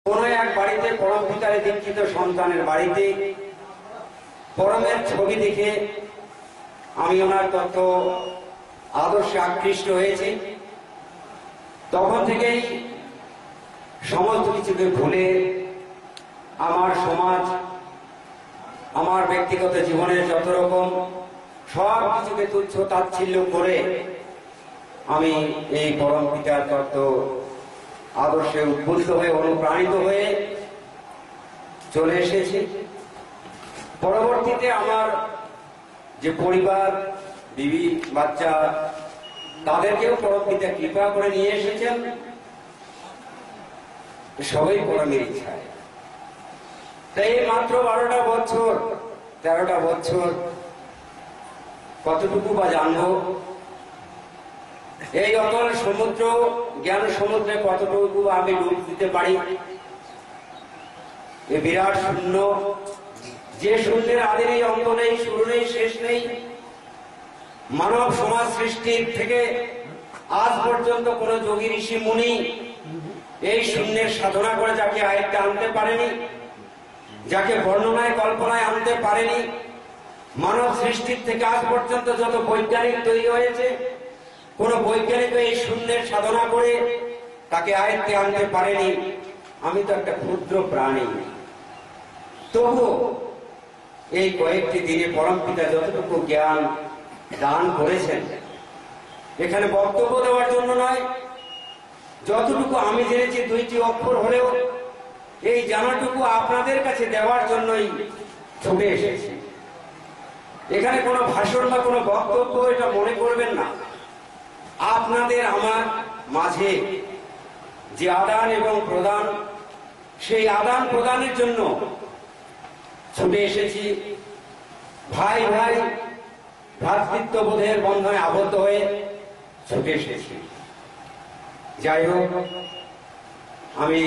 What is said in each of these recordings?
কোনো এক বাড়িতে পরম পিতারে দীক্ষিত সন্তানের বাড়িতে পরমের ছবি দেখে আমি ওনার তত্ত্ব আদর্শে আকৃষ্ট হয়েছি। তখন থেকেই সমস্ত কিছুকে ভুলে আমার সমাজ, আমার ব্যক্তিগত জীবনের যত রকম সব কিছুকে তুচ্ছ তাচ্ছিল্য করে আমি এই পরম পিতার তত্ত্ব আদর্শে উদ্বুদ্ধ হয়ে অনুপ্রাণিত হয়ে চলে এসেছি। পরবর্তীতে আমার যে পরিবার, বিবি, বাচ্চা, তাদেরকেও পরম পিতা কৃপা করে নিয়ে এসেছেন, সবাই পরমের ইচ্ছায়। তাই মাত্র 12টা বছর 13টা বছর কতটুকু বা জানবো, এই অতল সমুদ্র, জ্ঞান সমুদ্রে কতটুকু আমি ডুব দিতে পারি। এই বিরাট শূন্য, যে শূন্যের আদি নেই, অন্ত নেই, শুরু নেই, শেষ নেই। মানব সমাজ সৃষ্টির থেকে আজ পর্যন্ত কোন যোগী ঋষি মুনি এই শূন্যের সাধনা করে যাকে আয়ত্তে আনতে পারেনি, যাকে বর্ণনায় কল্পনায় আনতে পারেনি। মানব সৃষ্টির থেকে আজ পর্যন্ত যত বৈজ্ঞানিক তৈরি হয়েছে, কোন বৈজ্ঞানিক এই শূন্যের সাধনা করে তাকে আয়ত্তে আনতে পারেনি। আমি তো একটা ক্ষুদ্র প্রাণী, তবু এই কয়েকটি দিনে পরম পিতা যতটুকু জ্ঞান দান করেছেন, এখানে বক্তব্য দেওয়ার জন্য নয়, যতটুকু আমি জেনেছি 2টি অক্ষর হলেও এই জানাটুকু আপনাদের কাছে দেওয়ার জন্যই ছুটে এসেছি। এখানে কোনো ভাষণ বা কোনো বক্তব্য এটা মনে করবেন না। আপনাদের আমার মাঝে যে আদান এবং প্রদান, সেই আদান প্রদানের জন্য ছুটে এসেছি। ভাই ভাই ভ্রাতৃত্ববোধের বন্ধনে আবদ্ধ হয়ে ছুটে এসেছি। যাই হোক, আমি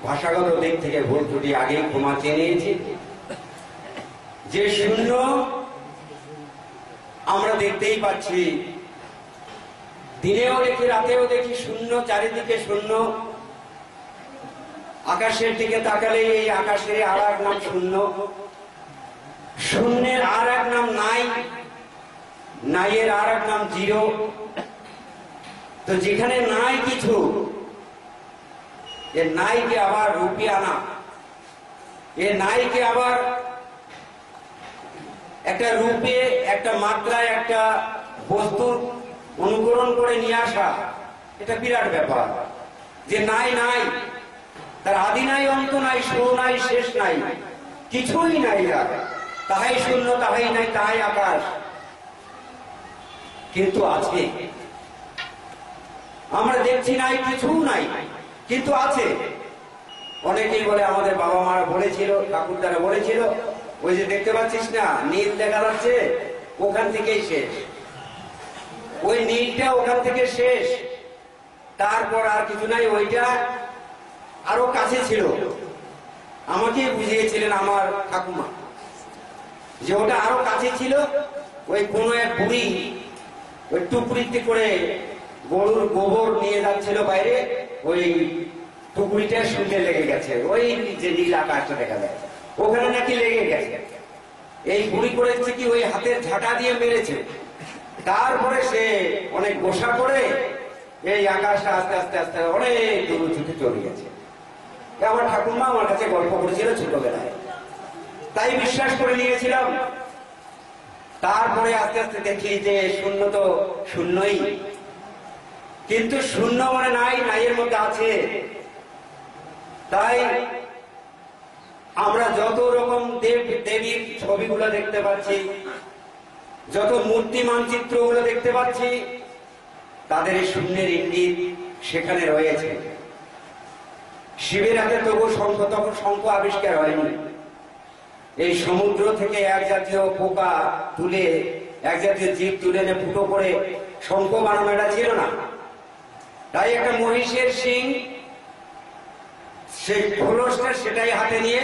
ভাষাগত দিক থেকে ভুল ত্রুটি আগেই ক্ষমা চেয়ে নিয়েছি। যে শূন্য আমরা দেখতেই পাচ্ছি, দিনেও দেখি, রাতেও দেখি শূন্য, চারিদিকে শূন্য। আকাশের দিকে তাকালে এই আকাশের আর এক নাম শূন্য, শূন্যের আর এক নাম নাই, নাইয়ের আর এক নাম জিরো। তো যেখানে নাই কিছু, এ নাইকে আবার রূপে আনা, এ নাইকে আবার একটা রূপে, একটা মাত্রায়, একটা বস্তুর অনুকরণ করে নিয়ে আসা, এটা বিরাট ব্যাপার। যে নাই নাই, তার আদি নাই, অন্ত নাই, শুরু নাই, শেষ নাই, কিছুই নাই। তাহাই শূন্য, তাহাই নাই, তাহাই আকাশ। কিন্তু আছে, আমরা দেখছি নাই, কিছু নাই, কিন্তু আছে। অনেকেই বলে, আমাদের বাবা মারা বলেছিল, ঠাকুরদারা বলেছিল, ওই যে দেখতে পাচ্ছিস না নীল দেখা যাচ্ছে, ওখান থেকেই শেষ। ওই নীলটা ওখান থেকে শেষ, তারপর আর কিছু নাই। ওইটা আরো কাছে ছিল। আমাকে বুঝিয়েছিলেন আমার ঠাকুমা যে ওটা আরো কাছে ছিল। ওই কোন এক বুড়ি ওই টুকরিতে করে গরুর গোবর নিয়ে যাচ্ছিল বাইরে, ওই টুকরিটা শুনতে লেগে গেছে। ওই যে নীল আকাশটা দেখা যায়, ওখানে নাকি লেগে গেছে। এই বুড়ি করেছে কি, ওই হাতের ঝাঁটা দিয়ে মেরেছে। তারপরে সে অনেক গোসা করে এই আকাশটা আস্তে আস্তে আস্তে অনেক দূর ছুটে চলে গেছে। আমার ঠাকুমা আমার কাছে গল্প করেছিল ছোটবেলায়, তাই বিশ্বাস করে নিয়েছিলাম। তারপরে আস্তে আস্তে দেখি যে শূন্য তো শূন্যই, কিন্তু শূন্য মানে নাই, নাইয়ের মধ্যে আছে। তাই আমরা যত রকম দেব দেবীর ছবিগুলো দেখতে পাচ্ছি, যত মূর্তি মানচিত্র গুলো দেখতে পাচ্ছি, তাদের এই শূন্যের ইঙ্গিত সেখানে রয়েছে। শিবের হাতে তবু তখন শঙ্খ আবিষ্কার হয়নি। এই সমুদ্র থেকে এক জাতীয় পোকা তুলে, এক জাতীয় জীব তুলে এনে ফুটো করে শঙ্খ বানানোটা ছিল না। তাই একটা মহিষের শিং, সেই খোলসটা সেটাই হাতে নিয়ে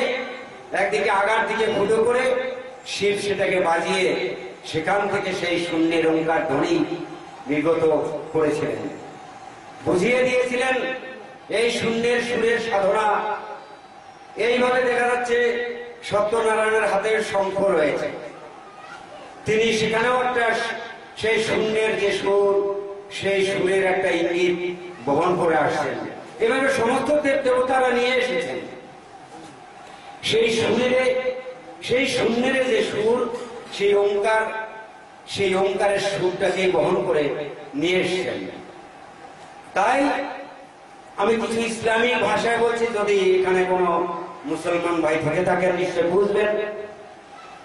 একদিকে আগার দিকে ফুটো করে শিব সেটাকে বাজিয়ে সেখান থেকে সেই শূন্যের ওঙ্কার ধ্বনি বিগত করেছিলেন, বুঝিয়ে দিয়েছিলেন এই শূন্যের সুরের সাধনা এইভাবে দেখা যাচ্ছে সত্যনারায়ণের হাতে শঙ্খ রয়েছে, তিনি সেখানেও একটা সেই শূন্যের যে সুর, সেই সুরের একটা ইঙ্গিত বহন করে আসছেন। এভাবে সমস্ত দেব দেবতারা নিয়ে এসেছেন সেই শূন্যের যে সুর, সেই ওঙ্কার, সেই ওঙ্কারের সুরটাকে বহন করে নিয়ে এসেছেন। তাই আমি কিছু ইসলামিক ভাষায় বলছি, যদি এখানে কোনো মুসলমান ভাই থেকে থাকেন নিশ্চয় বুঝবেন,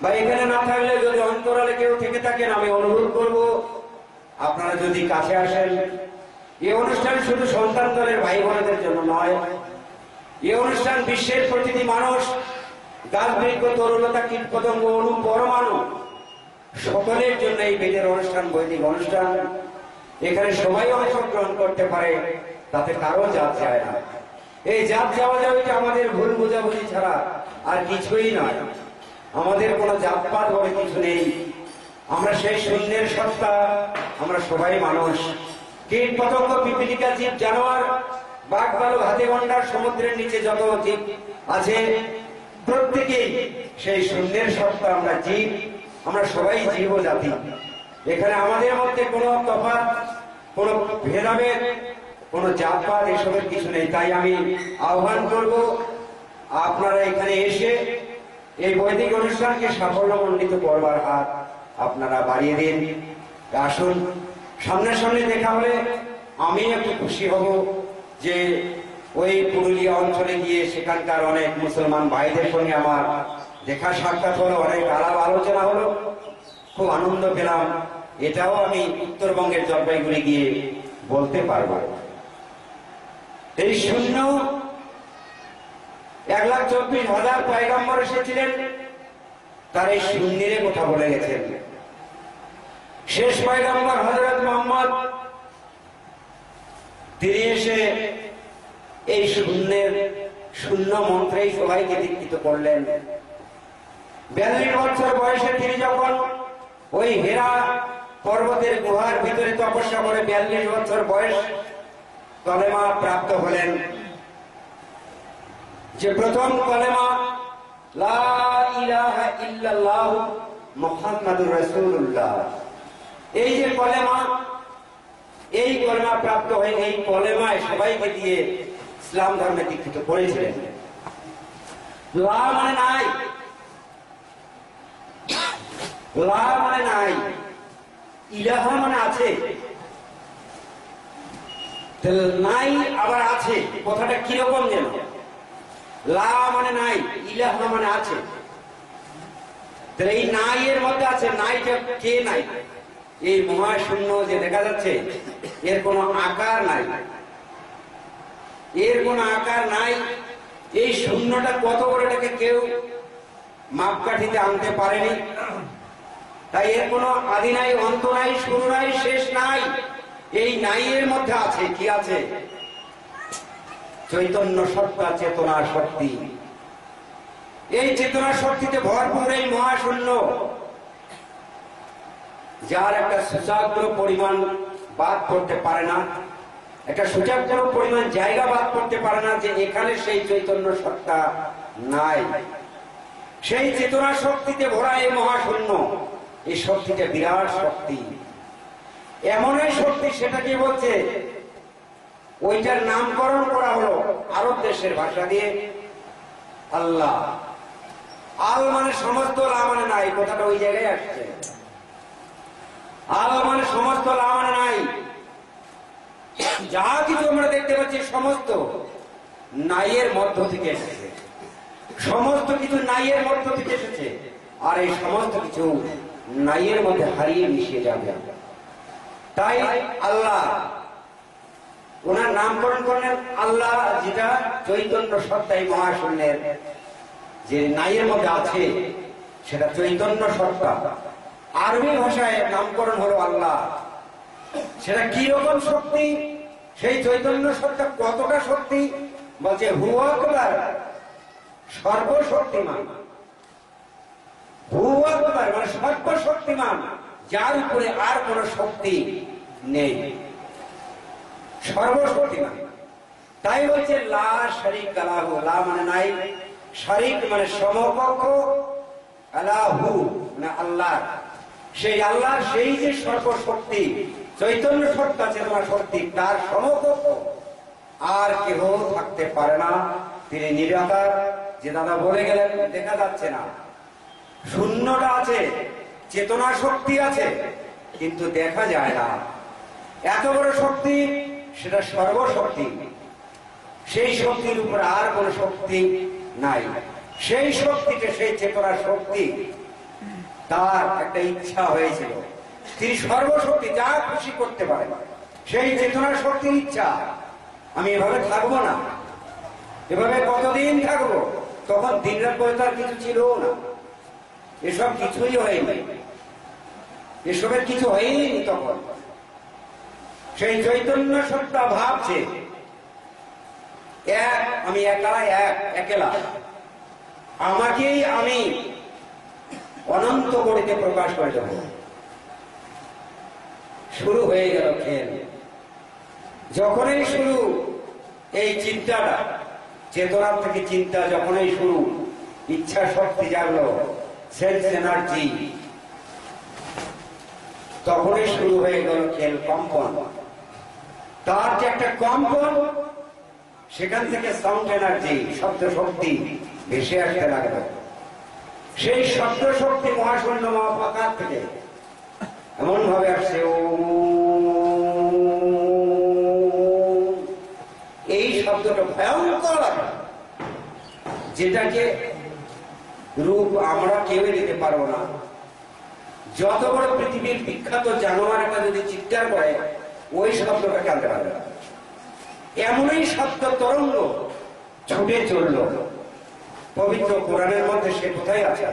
বা এখানে না থাকলে যদি অন্তরালে কেউ থেকে থাকেন, আমি অনুরোধ করব আপনারা যদি কাছে আসেন। এই অনুষ্ঠান শুধু সন্তান দলের ভাই বোনদের জন্য নয়, এই অনুষ্ঠান বিশ্বের প্রতিটি মানুষ, গাছ বৃক্ষ তরুলতা কীট পতঙ্গ অণু পরমাণু সকলের জন্য এই বেদের অনুষ্ঠান, বৈদিক অনুষ্ঠান। এখানে সবাই অংশগ্রহণ করতে পারে, তাতে কারো জাত যায় না। এই জাত যাওয়া যাবে আমাদের ভুল বোঝাবুঝি ছাড়া আর কিছুই নয়। আমাদের কোনো জাতপাত বলে কিছু নেই, আমরা সেই শূন্যের সত্তা, আমরা সবাই মানুষ। কীট পতঙ্গ, পিপিলিকা, জীব জানোয়ার, বাঘ ভালুক, হাতি গন্ডার, সমুদ্রের নিচে যত জীব আছে প্রত্যেকেই সেই শূন্যের সত্তা। আমরা জীব, আমরা সবাই জীব জাতি। এখানে আমাদের মধ্যে কোনো তফাৎ, কোনো ভেদাভেদ, কোনো জাতপাত এসবের কিছু নেই। তাই আমি আহ্বান করব আপনারা এখানে এসে এই বৈদিক অনুষ্ঠানকে সাফল্যমণ্ডিত করবার হাত আপনারা বাড়িয়ে দিন। আসুন, সামনাসামনি দেখা হলে আমি একটু খুশি হব যে ওই পুরুলিয়া অঞ্চলে গিয়ে সেখানকার অনেক মুসলমান ভাইদের সঙ্গে আমার দেখা সাক্ষাৎ হলো, অনেক আলাপ আলোচনা হলো, খুব আনন্দ পেলাম। এটাও আমি উত্তরবঙ্গের জলপাইগুড়ি গিয়ে বলতে পারবো। এই শূন্য 1,24,000 পয়গম্বর এসেছিলেন, তার এই শূন্যের কথা বলে গেছেন। শেষ পয়গম্বর হযরত মুহাম্মদ, তিনি এসে এই শূন্য মন্ত্রেই সবাইকে দীক্ষিত করলেন। 42 বছর বয়সে তিনি যখন ওই হেরা পর্বতের গুহার ভিতরে তপস্যা করে 42 বছর বয়স কলেমা প্রাপ্ত হলেন। যে প্রথম কলেমা লা ইলাহা ইল্লাল্লাহ মুহাম্মাদুর রাসূলুল্লাহ, এই যে কলেমা, এই কলেমা প্রাপ্ত হয়ে এই কলেমায় সবাইকে দিয়ে ইসলাম ধর্মে দীক্ষিত করেছিলেন। লা মানে নাই, লা মানে নাই, ইলাহা মানে আছে। নাই আবার আছে, কথাটা কিরকম যেন। লা মানে নাই, ইলাহা মানে আছে। এই নাই এর মধ্যে আছে, নাইটা কে নাই? এই মহাশূন্য যে দেখা যাচ্ছে, এর কোনো আকার নাই, এর কোনো আকার নাই। এই শূন্যটা কত বড়, এটাকে কেউ মাপকাঠিতে আনতে পারেনি। তাই এর কোনো আদি নাই, অন্ত নাই, শুরু নাই, শেষ নাই। এই নাই এর মধ্যে আছে কি আছে? চৈতন্য সত্তা, চেতনা শক্তি। এই চেতনা শক্তিতে ভরপুর এই মহাশূন্য, যার একটা সুচাগ্র পরিমাণ বাদ করতে পারে না, একটা সুচাগ্র পরিমাণ জায়গা বাদ করতে পারে না যে এখানে সেই চৈতন্য সত্তা নাই। সেই চেতনা শক্তিতে ভরা এই মহাশূন্য, এই শক্তিটা বিরাট শক্তি, এমনই শক্তি, সেটাকে বলছে, ওইটার নামকরণ করা হলো আরব দেশের ভাষা দিয়ে আল্লাহ। আল মানে সমস্ত, লা মানে নাই, কথাটা ওই জায়গায় আসছে। আল মানে সমস্ত, লা মানে নাই। যা কিছু আমরা দেখতে পাচ্ছি সমস্ত নাইয়ের মধ্য থেকে এসেছে, সমস্ত কিছু নাইয়ের মধ্য থেকে এসেছে। আর এই সমস্ত কিছু নাইয়ের মধ্যে হারিয়ে মিশিয়ে যাবে। তাই আল্লাহ, ওনার নামকরণ করলেন আল্লাহ, যেটা চৈতন্য সত্তা, এই মহাশূন্যের যে নাইয়ের মধ্যে আছে সেটা চৈতন্য সত্তা। আরবি ভাষায় নামকরণ হলো আল্লাহ। সেটা কি রকম শক্তি? সেই চৈতন্য সত্তা কতটা শক্তি? বলছে হুয়া আকবার, সর্বশক্তিমান। হুয়া আকবার মানে সর্বশক্তিমান, যার উপরে আর কোন শক্তি নেই, সর্বশক্তিমান। তাই বলছে লা শারীকা লাহু, লা মানে নাই, শারিক মানে সমকক্ষ, আলাহু মানে আল্লাহ, সেই আল্লাহ সেই যে সর্বশক্তি চৈতন্য সত্তা চেতনা শক্তি তার সমকক্ষ আর কেহ থাকতে পারে না। তিনি নিরাকার, যে দাদা বলে গেলেন দেখা যাচ্ছে না, শূন্যটা আছে, চেতনা শক্তি আছে কিন্তু দেখা যায় না। এত বড় শক্তি, সেটা সর্বশক্তি, সেই শক্তির উপর আর কোন শক্তি নাই। সেই শক্তিকে, সেই চেতনা শক্তি, তার একটা ইচ্ছা হয়েছিল, তিনি সর্বশক্তি, যা খুশি করতে পারে। সেই চেতনা শক্তির ইচ্ছা, আমি এভাবে থাকবো না, এভাবে কতদিন থাকবো। তখন দিন রাত করে তার কিছু ছিল না, এসব কিছুই হয়নি, এসবের কিছু হয়নি। তখন সেই চৈতন্য সত্তা ভাবছে এক, আমি একা, একেলা, আমাকেই আমি অনন্ত গতিতে প্রকাশ করে দেব। শুরু হয়ে গেল খেল। যখনই শুরু এই চিন্তাটা, চেতনার থেকে চিন্তা যখনই শুরু, ইচ্ছা শক্তি জাগলো, সেন্স এনার্জি, তখনই শুরু হয়ে গেল খেল, কম্পন। তার যে একটা কম্পন, সেখান থেকে সাউন্ড এনার্জি, শব্দ শক্তি ভেসে আসতে লাগলো। সেই শব্দ শক্তি মহাশূন্য মহাপাকার থেকে এমন ভাবে আসছে, এই শব্দটা ভয়ঙ্কর, যেটাকে রূপ আমরা কেউই দিতে পারবো না। যত বড় পৃথিবীর বিখ্যাত জানোয়ার একটা যদি চিৎকার করে, ওই শব্দটা কাঁদতে পারবে না। এমনই শব্দ তরঙ্গ ছুটে চলল। পবিত্র কোরআনের মধ্যে সে কোথায় আছে?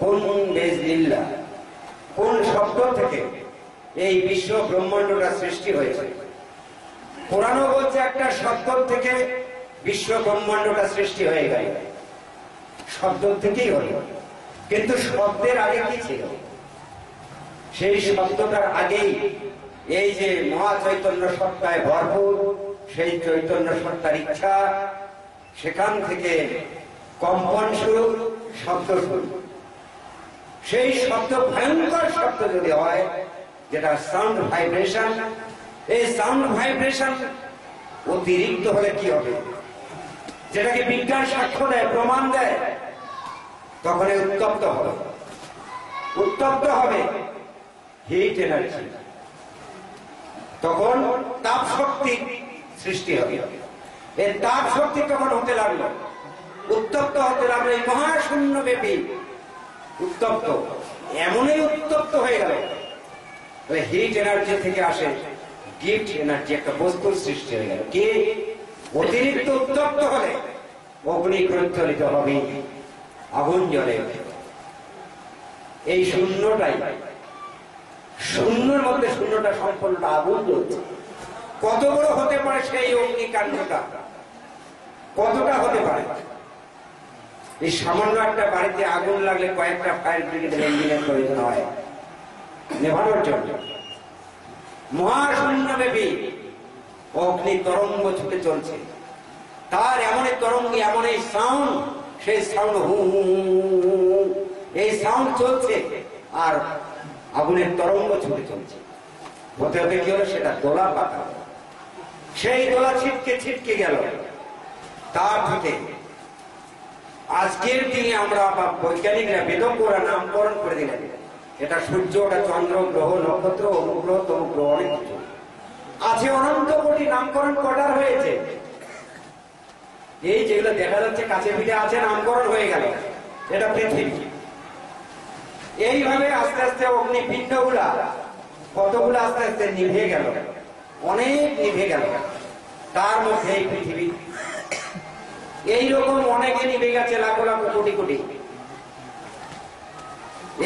কোন বেজলিল্লাহ, কোন শব্দ থেকে এই বিশ্ব ব্রহ্মাণ্ডটা সৃষ্টি হয়েছে? কোরআনও বলছে একটা শব্দ থেকে বিশ্ব ব্রহ্মাণ্ডটা সৃষ্টি হয়ে গেল, শব্দ থেকেই হল। কিন্তু শব্দের আগে কি ছিল? সেই শব্দটার আগেই এই যে মহা চৈতন্য সত্তায় ভরপুর, সেই চৈতন্য সত্তার ইচ্ছা, সেখান থেকে কম্পন শুরু, শব্দ শুরু। সেই শব্দ ভয়ঙ্কর শব্দ যদি হয়, যেটা সাউন্ড ভাইব্রেশন, এই সাউন্ড ভাইব্রেশন অতিরিক্ত হলে কি হবে? যেটাকে বিজ্ঞান সাক্ষ্য দেয়, প্রমাণ দেয়, তখন উত্তপ্ত হবে। উত্তপ্ত হবে হিট এনার্জি, তখন তাপ শক্তি সৃষ্টি হবে। এই তাপ শক্তি তখন হতে লাগলো, উত্তপ্ত হতে লাগলো। এই মহাশূন্য ব্যাপী উত্তপ্ত, এমনই উত্তপ্ত হয়ে গেল। হিট এনার্জি থেকে আসে গিফট এনার্জি, একটা বস্তুর সৃষ্টি হয়ে গেল। কি? অতিরিক্ত উত্তপ্ত হলে অগ্নি প্রজ্বলিত হবে, আগুন জ্বলে। এই শূন্যটাই, শূন্যের মধ্যে শূন্যটা সম্পূর্ণটা আগুন জ্বলছে। কত বড় হতে পারে সেই অগ্নিকাণ্ডটা? কতটা হতে পারে? এই সামান্য একটা বাড়িতে আগুন লাগলে কয়েকটা ফায়ার ব্রিগেডের ইঞ্জিনের প্রয়োজন হয় নেভানোর জন্য। মহাশূন্যব্যাপী অগ্নি তরঙ্গ ছুটে চলছে, তার এমন তরঙ্গ, এমন এই সাউন্ড, সেই সাউন্ড হু হু, এই সাউন্ড চলছে আর আগুনের তরঙ্গ ছুটে চলছে। হতে হতে কি হলো? সেটা দোলা পাতা, সেই দোলা ছিটকে ছিটকে গেল। তার থেকে আজকের দিনে আমরা বৈজ্ঞানিকরা বেদজ্ঞরা নামকরণ করে দিলেন, এটা সূর্য, ওটা চন্দ্র, গ্রহ, নক্ষত্র, অনুগ্রহ, তমগ্রহ, অনেক কিছু আছে। অনন্ত কোটি নামকরণ কটার হয়েছে? এই যেগুলো দেখা যাচ্ছে কাছে পিঠে আছে, নামকরণ হয়ে গেল, এটা পৃথিবী। এইভাবে আস্তে আস্তে অগ্নিপিণ্ড গুলা কতগুলো আস্তে আস্তে নিভে গেল, অনেক নিভে গেল। তার মধ্যে এই পৃথিবী, এইরকম অনেকে নিভে গেছে, লাখো লাখো কোটি কোটি।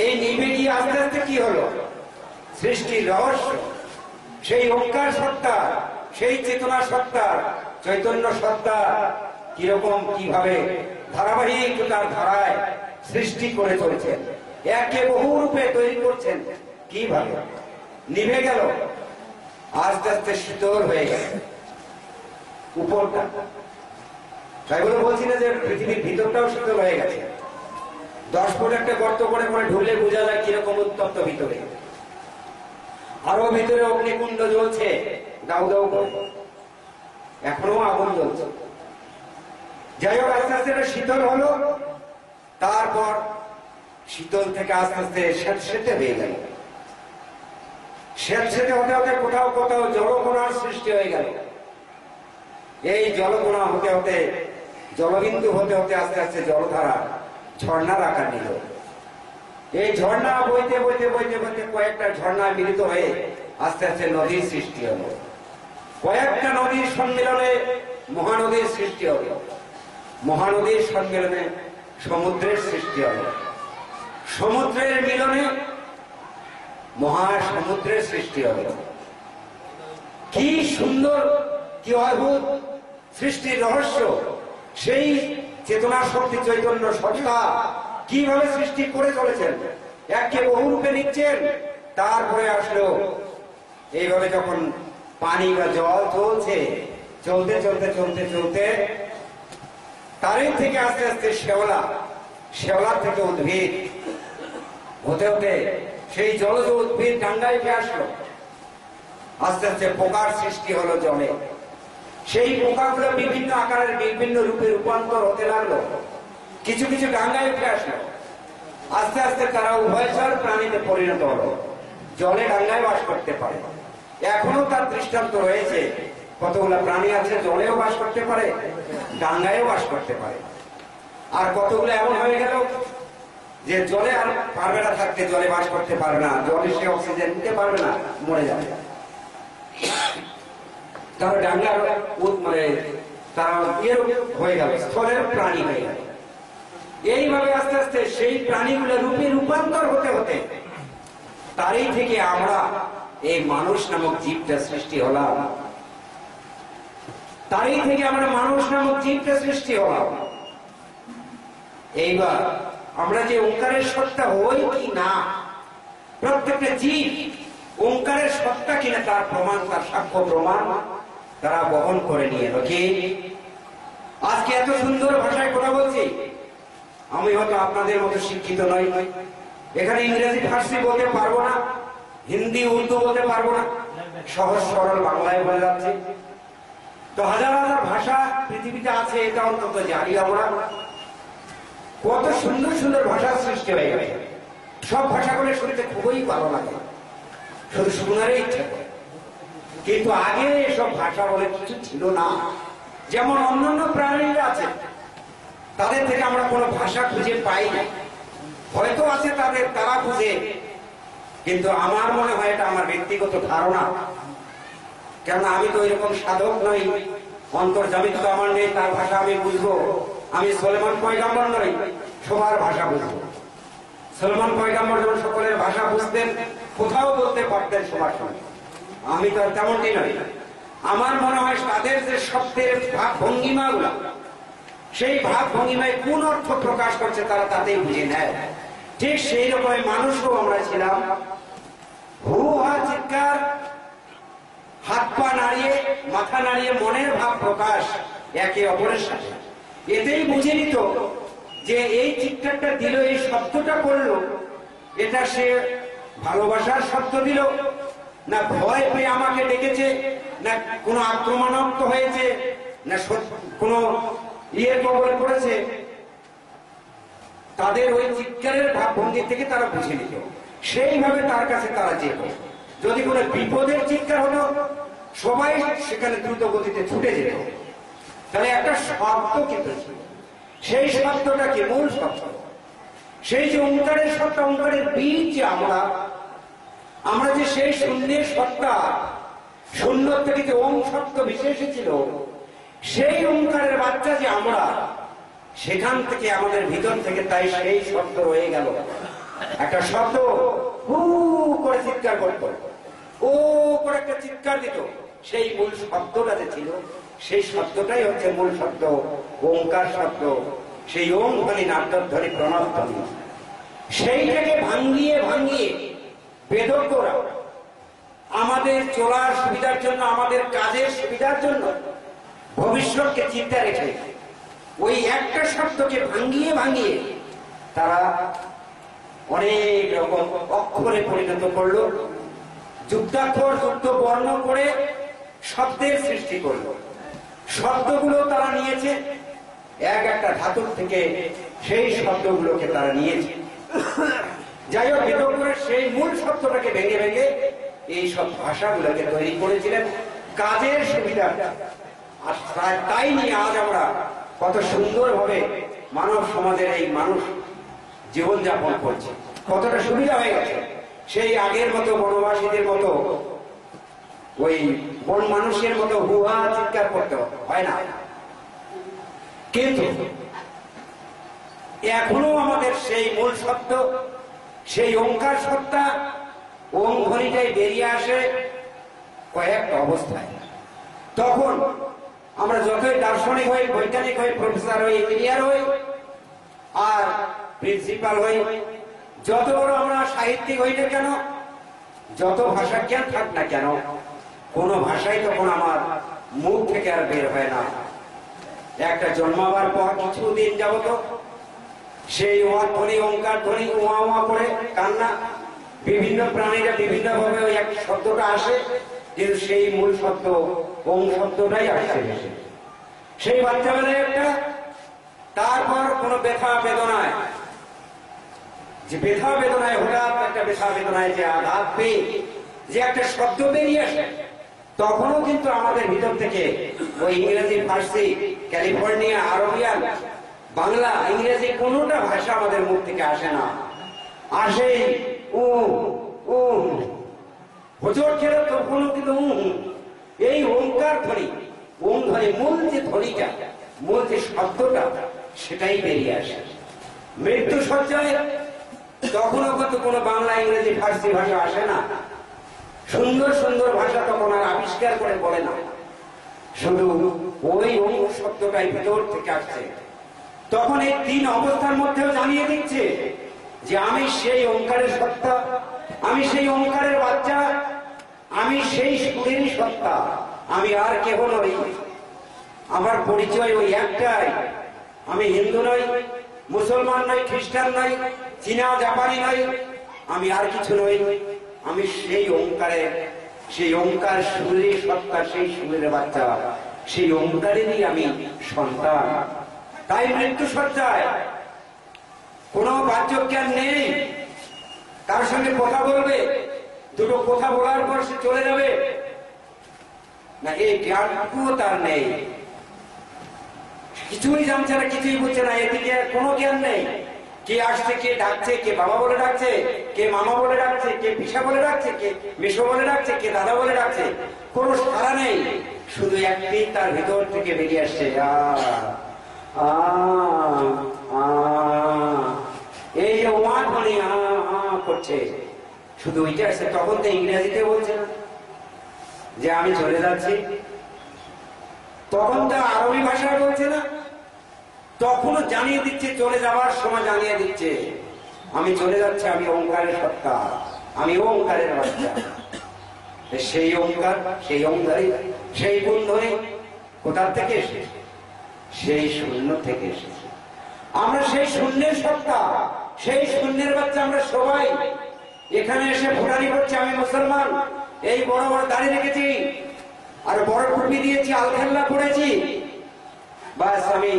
এই নিভে গিয়ে আস্তে আস্তে কি হলো? সৃষ্টির রহস্য, সেই ওঙ্কার সত্তা, সেই চেতনা সত্তা, চৈতন্য সত্তা কিরকম, কিভাবে ধারাবাহিকতার ধারায় সৃষ্টি করে চলেছেন, একে বহু রূপে তৈরি করছেন, কিভাবে নিভে গেল, আস্তে আস্তে শীতল হয়ে গেল উপরটা। তাই বলে বলছি না যে পৃথিবীর ভিতরটাও শীতল হয়ে গেছে। 10 ফুট একটা গর্ত করে ঢুকলে বোঝা যায় কিরকম উত্তপ্ত ভিতরে। আরো ভিতরে অগ্নিকুণ্ড জ্বলছে দাউ দাউ করে, এখনো আগুন জ্বলছে। যাই হোক, আস্তে আস্তে শীতল হলো, তারপর শীতল থেকে আস্তে আস্তে স্যাঁতসেঁতে হয়ে গেল। স্যাঁতসেঁতে হতে হতে কোথাও কোথাও জলকণার সৃষ্টি হয়ে গেল। এই জলকণা হতে হতে, জলবিন্দু হতে হতে আস্তে আস্তে জলধারা ঝর্ণার আকার নিল। এই ঝর্ণা বইতে বইতে বইতে বইতে কয়েকটা ঝর্ণা মিলিত হয়ে আস্তে আস্তে নদীর সৃষ্টি হলো। কয়েকটা নদীর সম্মিলনে মহানদীর সৃষ্টি হলো। মহানদীর সম্মিলনে সমুদ্রের সৃষ্টি হলো। সমুদ্রের মিলনে মহাসমুদ্রের সৃষ্টি হলো। কি সুন্দর, কি অদ্ভুত সৃষ্টির রহস্য! সেই চেতনা শক্তি চৈতন্য সত্তা কিভাবে সৃষ্টি করে চলেছেন, একে বহু রূপে নিচ্ছেন। তারপরে আসলো এইভাবে যখন পানি বা জল চলছে, চলতে চলতে চলতে চলতে তারই থেকে আস্তে আস্তে শেওলা, শেওলার থেকে উদ্ভিদ হতে হতে সেই জলজ উদ্ভিদ ডাঙ্গায় উঠে আসলো। আস্তে আস্তে পোকার সৃষ্টি হলো জলে। সেই পোকাগুলো বিভিন্ন আকারের বিভিন্ন রূপে রূপান্তর হতে লাগলো। কিছু কিছু ডাঙ্গায় উঠে আসলো। আস্তে আস্তে তারা উভয়চর প্রাণীতে পরিণত হলো, জলে ডাঙ্গায় বাস করতে পারে। এখনো তার দৃষ্টান্ত রয়েছে। কতগুলো প্রাণী আছে জলেও বাস করতে পারে, ডাঙ্গায়ও বাস করতে পারে। আর কতগুলো এমন হয়ে গেল যে জলে আর পারবে না থাকতে, জলে বাস করতে পারবে না, জলে সে অক্সিজেন নিতে পারবে না, মরে যাবে। তারা ডাঙ্গার মানে তারা হয়ে গেল, স্থলের প্রাণী হয়ে গেল। এইভাবে আস্তে আস্তে সেই প্রাণীগুলো রূপে রূপান্তর হতে হতে তারই থেকে আমরা এই মানুষ নামক জীবটা সৃষ্টি হলাম। তারই থেকে আমরা মানুষ নামক জীবটা সৃষ্টি হলাম। এইবার আমরা যে ওঙ্কারের সত্তা হই কি না, প্রত্যেকটা জীব ওঙ্কারের সত্তা কিনা তার প্রমাণ, তার সাক্ষ্য প্রমাণ তারা বহন করে নিয়ে এলো। কি আজকে এত সুন্দর ভাষায় কথা বলছি, আমি হয়তো আপনাদের মতো শিক্ষিত নই, এখানে ইংরেজি ফার্সি বলতে পারবো না, হিন্দি উর্দু বলতে পারবো না, সহজ সরল বাংলায় বলে যাচ্ছে। তো হাজার হাজার ভাষা পৃথিবীতে আছে, এটা অন্তত জানি আমরা। কত সুন্দর সুন্দর ভাষার সৃষ্টি হয়ে গেছে। সব ভাষাগুলো শুনতে খুবই ভালো লাগে, শুধু শোনারই ইচ্ছা করে। কিন্তু আগে এসব ভাষা বলে কিছু ছিল না। যেমন অন্যান্য প্রাণীরা আছে, তাদের থেকে আমরা কোনো ভাষা খুঁজে পাই না। হয়তো আছে তাদের, তারা খুঁজে, কিন্তু আমার মনে হয় এটা আমার ব্যক্তিগত ধারণা। কেননা আমি তো এরকম সাধক নই, অন্তর্জামিত তো আমার নেই, তার ভাষা আমি বুঝবো। আমি সলেমান পয়গাম্বর নই, সবার ভাষা বুঝবো। সলেমান পয়গাম্বর যেমন সকলের ভাষা বুঝতেন, কোথাও বলতে পারতেন সবার সঙ্গে, আমি তো তেমনটি নই। আমার মনে হয় তাদের যে শব্দের ভাব ভঙ্গিমা গুলা, সেই ভাব ভঙ্গিমায় কোন অর্থ প্রকাশ করছে তারা তাতেই বুঝে নেয়। ঠিক সেই রকম মানুষও আমরা ছিলাম। হু হা চিৎকার, হাত পা নাড়িয়ে, মাথা নাড়িয়ে মনের ভাব প্রকাশ একে অপরের সাথে। এতেই বুঝে নিত যে এই চিৎকারটা দিল, এই শব্দটা করলো, এটা সে ভালোবাসার শব্দ দিল, না ভয় পেয়ে আমাকে ডেকেছে, না কোনো আক্রমণাত্মক হয়েছে, না কোনো ইয়ে কবলে পড়েছে। তাদের ওই চিৎকারের ভাবভঙ্গি থেকে তারা বুঝে নিত। সেইভাবে তার কাছে তারা যেত। যদি কোনো বিপদের চিৎকার হতো, সবাই সেখানে দ্রুত গতিতে ছুটে যেত। তাহলে একটা শব্দ কিন্তু ছিল, সেই শব্দটা কি মূল শব্দ, সেই যে ওঙ্কারের সত্তা, ওঙ্কারের বীজ যে আমরা যে সেই শূন্যের সত্তা, শূন্য থেকে যে ওম শব্দ বিশেষে ছিল, সেই ওঙ্কারের বাচ্চা যে আমরা, সেখান থেকে আমাদের ভিতর থেকে তাই সেই শব্দ রয়ে গেল। একটা শব্দ হু করে চিৎকার করত, ও করে একটা চিৎকার দিত। সেই মূল শব্দটা যে ছিল, সেই শব্দটাই হচ্ছে মূল শব্দ, ওঙ্কার শব্দ। সেই ওম ধ্বনি, নাট্যধ্বনি, প্রণব ধ্বনি, সেইটাকে ভাঙিয়ে ভাঙিয়ে বেদজ্ঞরা আমাদের চলার সুবিধার জন্য, আমাদের কাজের সুবিধার জন্য ভবিষ্যৎকে চিন্তা রেখে ওই একটা শব্দকে ভাঙিয়ে ভাঙিয়ে তারা অনেক রকম অক্ষরে পরিণত করলো, যুক্তাক্ষর যুক্ত বর্ণ করে শব্দের সৃষ্টি করলো। শব্দগুলো তারা নিয়েছে এক একটা ধাতুর থেকে, সেই শব্দগুলোকে তারা নিয়েছে। যাই হোক, ভেতর করে সেই মূল শব্দটাকে ভেঙে ভেঙে এই সব ভাষাগুলোকে তৈরি করেছিলেন কাজের সুবিধা। আর তাই নিয়ে আজ আমরা কত সুন্দরভাবে মানব সমাজের এই মানুষ জীবনযাপন করছে, কতটা সুবিধা হয়ে গেছে। সেই আগের মতো বনবাসীদের মতো ওই বন মানুষের মতো হুহা চিৎকার করতে হয় না। কিন্তু এখনো আমাদের সেই মূল শব্দ, সেই ওঙ্কার সত্তা, ওম ধ্বনিটাই বেরিয়ে আসে কয়েকটা অবস্থায়। তখন আমরা যতই দার্শনিক হই, বৈজ্ঞানিক হই, প্রফেসর হই, ইঞ্জিনিয়ার হই আর প্রিন্সিপাল হই, যত বড় আমরা সাহিত্যিক হই না কেন, যত ভাষা জ্ঞান থাক না কেন, কোন ভাষাই তখন আমার মুখ থেকে আর বের হয় না। একটা জন্মাবার পর কিছুদিন যাবত সেই ওয়া ধ্বনি, ওঙ্কার ধ্বনি, ওয়া ওয়া করে কান্না, বিভিন্ন প্রাণীরা বিভিন্ন ভাবে ওই এক শব্দটা আসে, কিন্তু সেই মূল শব্দ ওম শব্দটাই আসছে। সেই বাচ্চাবেলায় একটা, তারপর কোন ব্যথা বেদনায়, যে ব্যথা বেদনায় হঠাৎ একটা ব্যথা বেদনায় যে আঘাত পেয়ে যে একটা শব্দ বেরিয়ে আসে, তখনও কিন্তু আমাদের ভিতর থেকে ওই ইংরেজি, ফার্সি, ক্যালিফোর্নিয়া, আরবিয়ান, বাংলা, ইংরেজি কোনোটা ভাষা আমাদের মুখ থেকে আসে না। আসে উ উ হোঁচট খেলে তখনও কিন্তু এই ওঙ্কার ধ্বনি, ওম ধ্বনি, মূল যে ধ্বনিটা, মূল যে শব্দটা, সেটাই বেরিয়ে আসে। মৃত্যু সজ্জায় তখনও কিন্তু কোনো বাংলা, ইংরেজি, ফার্সি ভাষা আসে না। সুন্দর সুন্দর ভাষা তখন আর আবিষ্কার করে বলে না, শুধু ওই ওম শব্দটাই ভিতর থেকে আসছে। তখন এই তিন অবস্থার মধ্যেও জানিয়ে দিচ্ছে যে আমি সেই ওঙ্কারের সত্তা, আমি সেই ওঙ্কারের বাচ্চা, আমি সেই সুরেরই সত্তা, আমি আর কেহ নই। আমার পরিচয় ওই একটাই, আমি হিন্দু নই, মুসলমান নই, খ্রিস্টান নই, চীনা, জাপানি নই, আমি আর কিছু নই। আমি সেই ওঙ্কারের, সেই ওঙ্কার সুরের সত্তা, সেই সুরের বাচ্চা, সেই ওঙ্কারেরই আমি সন্তান। তাই মৃত্যু সজ্জায় কোন বাহ্যজ্ঞান নেই। কার সঙ্গে কথা বলবে, দুটো কথা বলার পর সে চলে যাবে না, এই জ্ঞানটুকুও তার নেই। কিছুই জানছে না, কিছুই বুঝছে না, এদিকে কোনো জ্ঞান নেই। কে আসছে, কে ডাকছে, কে বাবা বলে ডাকছে, কে মামা বলে ডাকছে, কে পিসা বলে ডাকছে, কে মেশো বলে ডাকছে, কে দাদা বলে ডাকছে, কোনো সাড়া নেই। শুধু একটি তার ভিতর থেকে বেরিয়ে আসছে, এই যে ওয়া ধ্বনি করছে, শুধু ওইটা আসছে। তখন তো ইংরেজিতে বলছে না যে আমি চলে যাচ্ছি, তখন তো আরবি ভাষায় বলছে না, তখনও জানিয়ে দিচ্ছে, চলে যাওয়ার সময় জানিয়ে দিচ্ছে আমি চলে যাচ্ছি, আমি ওঙ্কারের সত্তা, আমি ওঙ্কারের বাচ্চা। সেই ওঙ্কার, সেই ওঙ্কারী, সেই গুণ ধরে কোথা থেকে এসেছে? সেই শূন্য থেকে এসেছে। আমরা সেই শূন্যের সত্তা, সেই শূন্যের বাচ্চা। আমরা সবাই এখানে এসে ভোটারি করছি, আমি মুসলমান, এই বড় বড় দাড়ি রেখেছি আর বড় টুপি দিয়েছি, আলখাল্লা পড়েছি, বাস আমি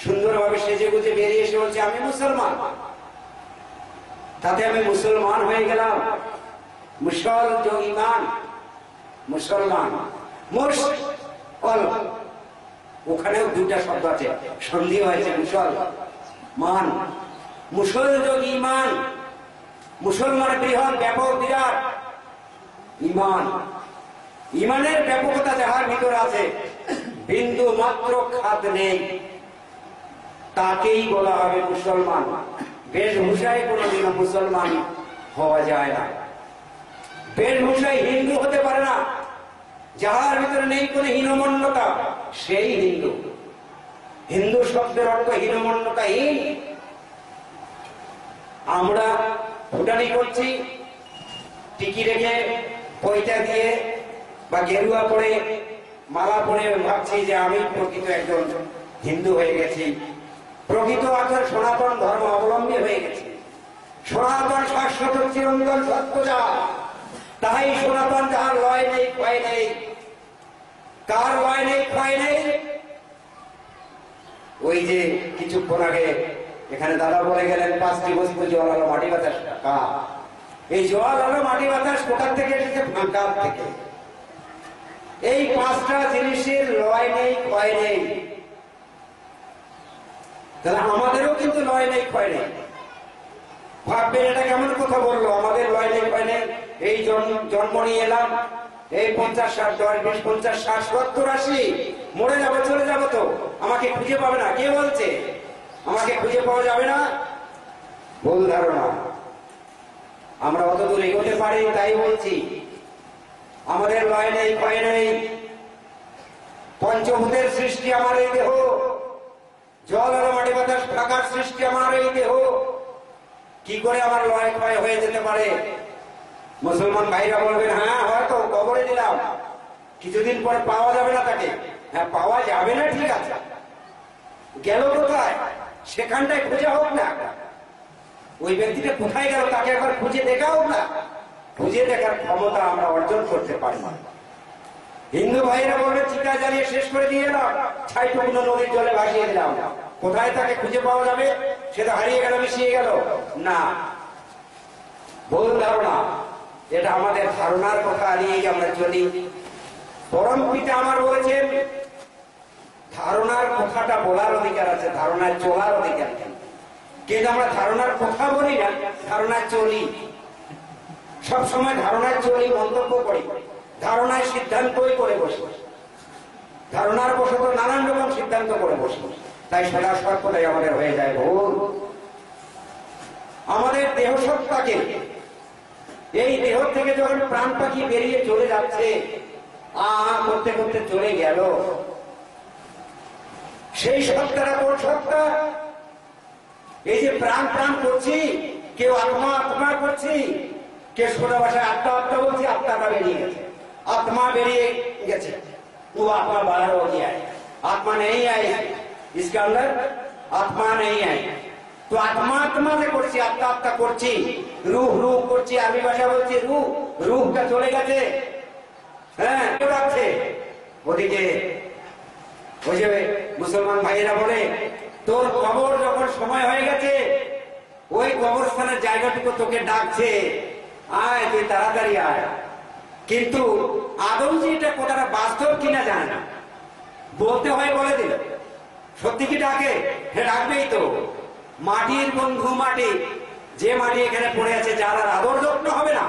সুন্দরভাবে সেজে গুজে বেরিয়ে এসে বলছি আমি মুসলমান। তাতে আমি মুসলমান হয়ে গেলাম। মুসল जो ईमान, মুসলমান, ওখানেও দুইটা শব্দ আছে, সন্ধি হয়েছে, মুসল মান। মুসল जो ईमान, মুসলমান বৃহৎ, ব্যাপক, বিরাট। ইমান, ইমানের ব্যাপকতা যাহার ভিতরে আছে, বিন্দু মাত্র খাদ নেই, তাকেই বলা হবে মুসলমান। বেশভূষায় কোনদিন মুসলমান হওয়া যায় না, বেশভূষায় হিন্দু হতে পারে না। যাহার ভিতরে নেই কোন হীনমন্যতা, সেই হিন্দু। হিন্দু শব্দের অর্থ হীনমন্যতাহীন। আমরা ফুটানি করছি, টিকি রেখে, পয়টা দিয়ে বা গেরুয়া পরে, মালা পরে ভাবছি যে আমি প্রকৃত একজন হিন্দু হয়ে গেছি, প্রকৃত অর্থে সনাতন ধর্ম অবলম্বী হয়ে গেছি। সনাতন শাশ্বত চিরন্তন সত্য যা, তাই সনাতন, যাহার লয় নেই ক্ষয় নেই। কার লয় নেই ক্ষয় নেই? ওই যে কিছুক্ষণ আগে এখানে দাদা বলে গেলেন 5টি বস্তু, জল আলো মাটি বাতাস। এই জল আলো মাটি বাতাস কোথার থেকে এসেছে? ফাঁকার থেকে। এই 5টা জিনিসের লয় নেই ক্ষয় নেই। তাহলে আমাদেরও কিন্তু লয় নেই ক্ষয় নেই। ভাববেন এটা কেমন কথা বললো, আমাদের লয় নেই ক্ষয় নেই। এই জন্ম নিয়ে এলাম, এই 50, 60, 10, 20, 50, 60, 70, 80 মরে যাবো, চলে যাবো, তো আমাকে খুঁজে পাবে না। কে বলছে আমাকে খুঁজে পাওয়া যাবে না? ভুল ধারণা। আমরা অতদূর এগোতে পারি, তাই বলছি আমাদের লয় নেই ক্ষয় নেই। পঞ্চভূতের সৃষ্টি আমার এই দেহ, জল আলো মাটি বাতাস ফাঁকার সৃষ্টি আমার এই দেহ। কি করে আমার লয় ক্ষয় হয়ে যেতে পারে? মুসলমান ভাইরা বলবেন, হ্যাঁ হয়তো কবরে দিলাম, কিছুদিন পরে পাওয়া যাবে না তাকে। হ্যাঁ, পাওয়া যাবে না, ঠিক আছে, গেল কোথায়? সেখানটায় খুঁজে হোক না। ওই ব্যক্তিটা কোথায় গেল তাকে একবার খুঁজে দেখা হোক না। খুঁজে দেখার ক্ষমতা আমরা অর্জন করতে পারি না। হিন্দু ভাইরা বলবে, চিতা জ্বালিয়ে শেষ করে দিয়ে এলাম, ছাইটুকুনো নদীর জলে ভাসিয়ে দিলাম, কোথায় তাকে খুঁজে পাওয়া যাবে? সে তো হারিয়ে গেল, মিশিয়ে গেল। না, ভুল ধারণা। এটা আমাদের ধারণার কথা নিয়েই আমরা চলি। পরম পিতা আমার বলেছেন, ধারণার কথাটা বলার অধিকার আছে, ধারণায় চলার অধিকার নেই। কিন্তু আমরা ধারণার কথা বলি না, ধারণায় চলি। সবসময় ধারণায় চলি, মন্তব্য করি, ধারণায় সিদ্ধান্তই করে বসি, ধারণার বশত নানান রকম সিদ্ধান্ত করে বসি। তাই সদা সর্বদাই আমাদের হয়ে যায় ভুল। আমাদের দেহ সত্তাকে, এই দেহ থেকে যখন প্রাণ পাখি বেরিয়ে চলে যাচ্ছে, করতে করতে চলে গেল, সেই সত্তাটা কোন সত্তা? এই যে প্রাণ প্রাণ করছি, কেউ আত্মা আত্মা করছি, কে সোজা ভাষায় আত্মা আত্মা বলছি, আত্মাটা বেরিয়ে গেছে, आत्मा बेरिए गए, वो आत्मा बाहर हो गया है, आत्मा नहीं आई है इसके अंदर, आत्मा नहीं आई। तो आत्मा आत्मा से करছি, আত্মা আত্মা করছি, রূহ রূহ করছি, আরবি ভাষা বলছি রূহ, রূহটা চলে গেছে। হ্যাঁ, আছে ওদিকে। ওই যে মুসলমান ভাইয়েরা বলে, তোর কবর যখন সময় হয়ে গেছে, ওই কবরস্থানের জায়গাটুকু তোকে ডাকছে, আয় তুই তাড়াতাড়ি আয়। কিন্তু আদৌ যে এটা কথাটা বাস্তব কিনা জানে না, বলতে হয় বলে দিল। সত্যি কি ডাকে? হ্যাঁ, ডাকবেই তো। মাটির বন্ধু মাটি, যে মাটি এখানে পড়ে আছে, যার আর আদর যত্ন হবে না,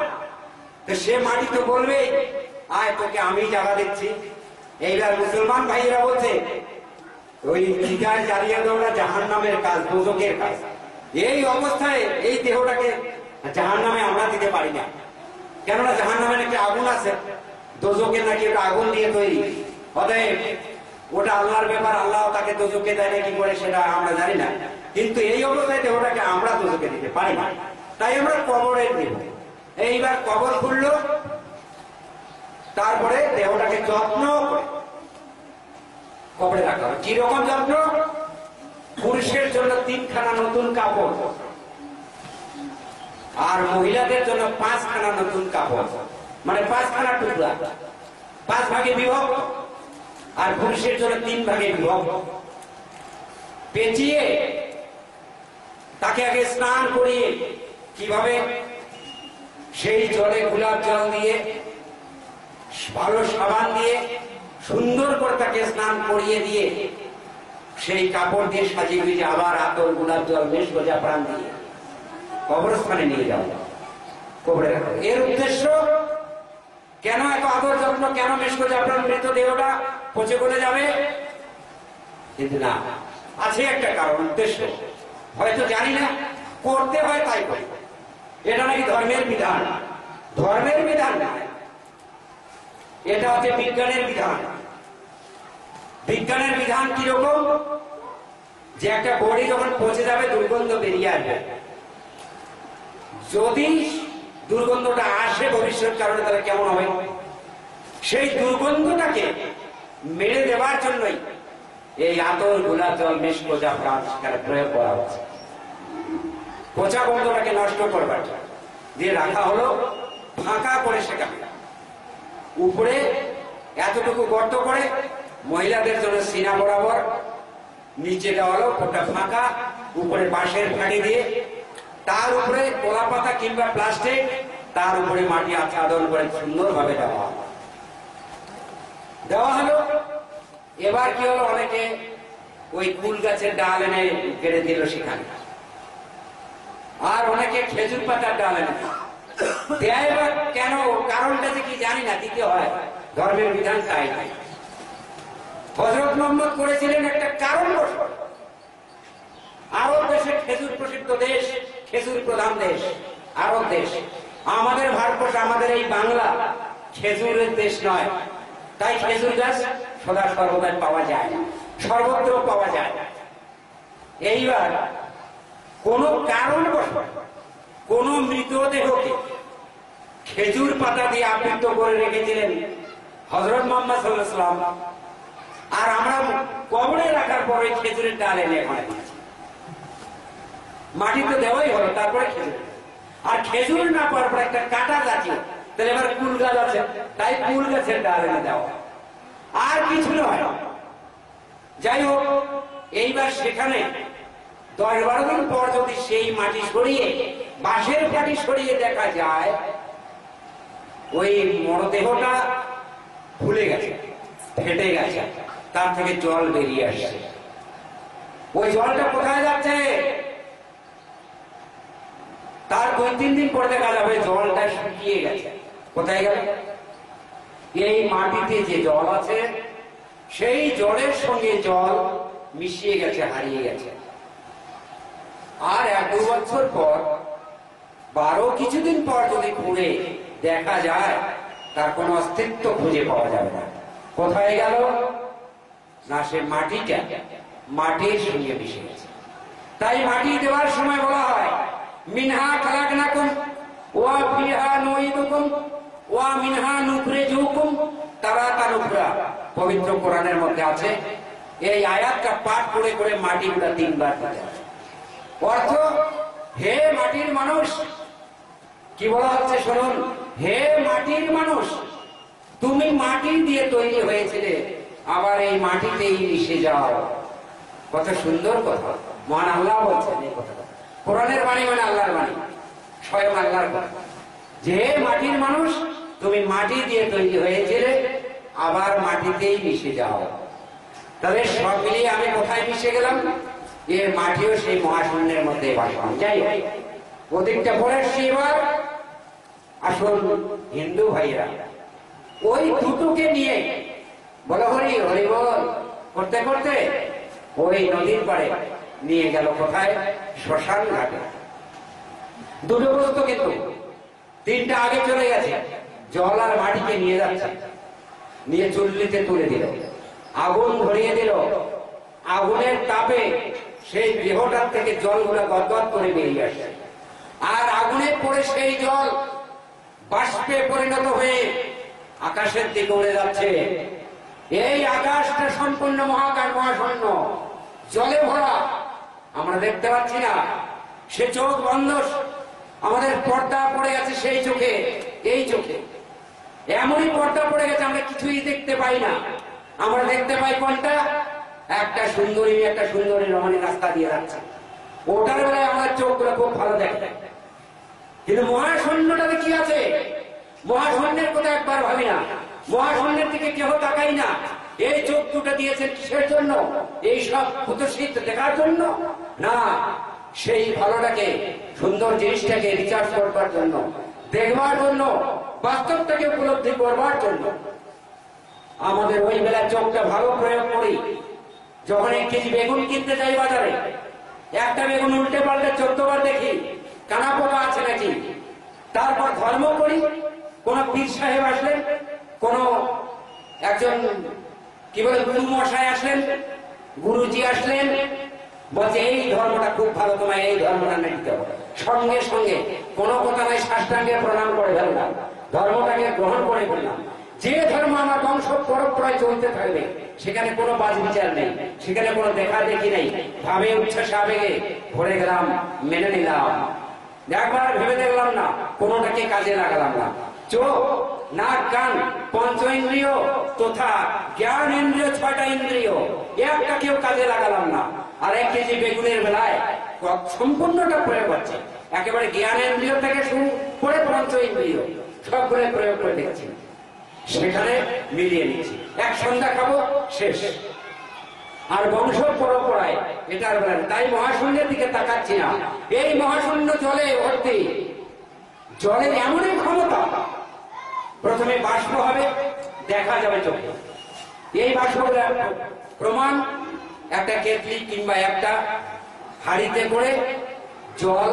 তো সে মাটি তো বলবেই, আয় তোকে আমি জায়গা দিচ্ছি। এইবার মুসলমান ভাইয়েরা বলছে, ওই চিতায় জ্বালিয়ে দেওয়া জাহান্নামের কাজ, দোজখের কাজ। এই অবস্থায় এই দেহটাকে জাহান্নামে আমরা দিতে পারি না, কেননা জাহান্নামে নাকি আগুন আছে, দোজখের নাকি ওটা আগুন দিয়ে তৈরি। অতএব ওটা আল্লাহর ব্যাপার, আল্লাহ তাকে দোজখে দেয় না কি করে সেটা আমরা জানি না। কিন্তু এই অবস্থায় দেহটাকে আমরা দোজখে দিতে পারি না, তাই আমরা কবরে দেব। এইবার কবর খুললো, তারপরে দেহটাকে যত্ন করে কবরে রাখা হবে। কিরকম যত্ন? পুরুষের জন্য 3খানা নতুন কাপড়, আর মহিলাদের জন্য 5খানা নতুন কাপড়, মানে 5খানা টুকরা, 5 ভাগে বিভক্ত, আর পুরুষের জন্য 3 ভাগে বিভক্ত। পেঁচিয়ে তাকে আগে স্নান করিয়ে, কিভাবে? সেই জলে গোলাপ জল দিয়ে, ভালো সাবান দিয়ে, সুন্দর করে তাকে স্নান করিয়ে দিয়ে, সেই কাপড় দিয়ে সাজিয়ে গুজিয়ে আবার আতর, গোলাপ জল, মেশক, জাফরান দিয়ে কবরস্থানে নিয়ে যাও, কবরে রাখো। এর উদ্দেশ্য কেন এত আদর যত্ন? কেন মেশক, জাফরান? মৃতদেহটা পচে গলে যাবে? কিন্তু না, আছে একটা কারণ, উদ্দেশ্য হয়তো জানি না, করতে হয় তাই করি। এটা নাকি ধর্মের বিধান। ধর্মের বিধান না, এটা হচ্ছে বিজ্ঞানের বিধান। বিজ্ঞানের বিধান কিরকম? যে একটা বডি যখন পচে যাবে, দুর্গন্ধ বেরিয়ে আসবে। যদি দুর্গন্ধটা আসে ভবিষ্যৎ কারণে, তাহলে কেমন হবে? সেই দুর্গন্ধটাকে মেরে দেওয়ার জন্যই এই আতর গোলাপ জল মিষ্টি জাফরান সেখানে প্রয়োগ করা হচ্ছে পচা গন্ধটাকে নষ্ট করবার দিয়ে রাখা হলো ফাঁকা করে সেখানে উপরে এতটুকু গর্ত করে মহিলাদের জন্য সিনা বরাবর, নিচে দেওয়া হলো ওটা ফাঁকা, উপরে বাঁশের ফাঁড়ি দিয়ে তার উপরে কলা পাতা কিংবা প্লাস্টিক, তার উপরে মাটি আচ্ছাদন করে সুন্দরভাবে দেওয়া হলো। এবার কি হলো, অনেকে ওই কুল গাছের ডাল এনে কেটে দিল সেখানে, আর অনেকে খেজুর পাতার ডাল এনে দেয়। বা কেন, কারণটা যে কি জানি না, দিতে হয়, ধর্মের বিধান তাই নাই। হযরত মুহাম্মদ করেছিলেন একটা কারণ। আরব দেশে খেজুর প্রসিদ্ধ দেশ, খেজুর প্রধান দেশ আরব দেশ। আমাদের ভারতবর্ষ, আমাদের এই বাংলা খেজুরের দেশ নয়, তাই খেজুর গাছ সদা সর্বদাই পাওয়া যায়, সর্বত্র পাওয়া যায়। এইবার কোন কারণ কোন মৃতদেহকে খেজুর পাতা দিয়ে আবৃত করে রেখেছিলেন হযরত মুহাম্মদ সাল্লাল্লাহু আলাইহি ওয়াসাল্লাম, আর আমরা কবরে রাখার পরে খেজুরের ডাল এনে এখানে দিয়েছি। মাটি তো দেওয়াই হলো, তারপরে খেজুর, আর খেজুর না পাওয়ার পর একটা কাটা জাতীয়, তাহলে এবার কুল গাছ আছে, তাই কুল গাছের ডাল এনে দেওয়া, আর কিছু নয়। যাই হোক, এইবার সেখানে 10-12 দিন পর যদি সেই মাটি সরিয়ে, বাঁশের ফাটি সরিয়ে দেখা যায় ওই মরদেহটা ফুলে গেছে, ফেটে গেছে, তার থেকে জল বেরিয়ে আসছে। ওই জলটা কোথায় যাচ্ছে? তার 2-3 দিন পরে দেখা যাবে জলটা শুকিয়ে গেছে। কোথায় গেল? এই মাটিতে যে জল আছে সেই জলের সঙ্গে জল মিশিয়ে গেছে, হারিয়ে গেছে। আর 1-2 বছর পর, 12 কিছুদিন পর যদি ঘুরে দেখা যায়, তার কোনো অস্তিত্ব খুঁজে পাওয়া যাবে না। কোথায় গেল না, সে মাটিটা মাটির সঙ্গে মিশে গেছে। তাই মাটি দেওয়ার সময় বলা হয় মিনহা খালাকনাকুম ওয়া ফিহা নুঈদুকুম ওয়া মিনহা নুখরিজুকুম তারাতান উখরা। পবিত্র কোরআনের মধ্যে আছে। এই আয়াতটা পাঠ করে করে মাটিগুলা 3 বার পড়ে। অর্থ, হে মাটির মানুষ, কি বলা হচ্ছে শুনুন, হে মাটির মানুষ, তুমি মাটি দিয়ে তৈরি হয়েছিলে, আবার এই মাটিতেই মিশে যাও। কত সুন্দর কথা, মহান আল্লাহ বলছেন এই কথাটা। কোরআনের বাণী মানে আল্লাহর বাণী, স্বয়ং আল্লাহর বাণী, যে মাটির মানুষ তুমি মাটি দিয়ে তৈরি হয়েছিলে, আবার মাটিতেই মিশে যাও। তবে সব মিলিয়ে আমি কোথায় মিশে গেলাম? এ মাটিও সেই মহাশূন্যের মধ্যে বাস করে। যাই হোক, ওদিকটা পড়ে আসছি। এবার আসল হিন্দু ভাইরা ওই দুটোকে নিয়ে বলো হরি হরি বল করতে করতে ওই নদীর পাড়ে নিয়ে গেল। কোথায়? শ্মশান ঘাটে। দুটো বস্তু কিন্তু 3টা আগে চলে গেছে, জল আর মাটিকে নিয়ে যাচ্ছে, নিয়ে চুল্লিতে তুলে দিল, আগুন ধরিয়ে দিল। আগুনের তাপে সেই দেহটার থেকে জলগুলো গদগদ করে বেরিয়ে আসছে, আর আগুনে পড়ে সেই জল বাষ্পে পরিণত হয়ে আকাশের দিকে উড়ে যাচ্ছে। এই আকাশটা সম্পূর্ণ মহাকাশ, মহাশূন্য, জলে ভরা, আমরা দেখতে পাচ্ছি না। সে চোখ বন্ধ, আমাদের পর্দা পড়ে গেছে সেই চোখে, এই চোখে এমনই পর্দা পড়ে গেছে, আমরা কিছুই দেখতে পাই না। আমরা দেখতে পাই কোনটা? একটা সুন্দরী রমণী রাস্তা দিয়ে যাচ্ছে, ওটার বেলায় আমাদের চোখগুলো খুব ভালো দেখে। কিন্তু মহাশূন্যটাতে কি আছে? মহাশূন্যের কথা একবার ভাবি না, মহাশূন্যের দিকে কেউ তাকাই না। এই চোখ দুটো দিয়েছেন কিসের জন্য? এই সব কুৎসিত দেখার জন্য না, সেই ভালোটাকে, সুন্দর জিনিসটাকে রিচার্জ করবার জন্য, দেখবার জন্য, বাস্তবটাকে উপলব্ধি করবার জন্য। আমাদের ওই বেলার চোখটা ভালো প্রয়োগ করি। যখন 1 কেজি বেগুন কিনতে যাই বাজারে, একটা বেগুন উল্টে পাল্টে 14 বার দেখি কানা পোকা আছে নাকি। তারপর ধর্ম করি, কোন পীর সাহেব আসলেন, কোন একজন কি বলে গুরু মশাই আসলেন, গুরুজি আসলেন, বলছে এই ধর্মটা খুব ভালো, তোমায় এই ধর্মটা নিতে হবে। সঙ্গে সঙ্গে কোনো কথা নাই, সাষ্টাঙ্গে প্রণাম করে ফেললাম, ধর্মটাকে গ্রহণ করে ফেললাম। যে ধর্ম আমার বংশ পরম্পরায় চলতে থাকবে সেখানে কোনো বাজ বিচার নেই, সেখানে কোনো দেখা দেখি নেই। ভাবে উচ্ছ্বাসে আবেগে ভরে গেলাম, মেনে নিলাম, একবার ভেবে দেখলাম না, কোনোটাকে কাজে লাগালাম না। চোখ, নাক, কান, পঞ্চ ইন্দ্রিয় তথা জ্ঞান ইন্দ্রিয়, 6টা ইন্দ্রিয়, একটাকেও কাজে লাগালাম না। আর 1 কেজি বেগুনের বেলায় সম্পূর্ণটা প্রয়োগ হচ্ছে, একেবারে জ্ঞান ইন্দ্রিয় থেকে শুরু করে পঞ্চ ইন্দ্রিয় সবগুলো প্রয়োগ করে দেখছি, সেখানে মিলিয়ে নিচ্ছি। এক সন্ধ্যা খাবো, শেষ। আর বংশ পরম্পরায় এটার বেলায় তাই মহাশূন্যের দিকে তাকাচ্ছি না। এই মহাশূন্য জলে ভর্তি, জলের এমনই ক্ষমতা, প্রথমে বাষ্প হবে, দেখা যাবে চোখে। এই বাষ্প প্রমাণ একটা কেটলি কিংবা একটা হাঁড়িতে করে জল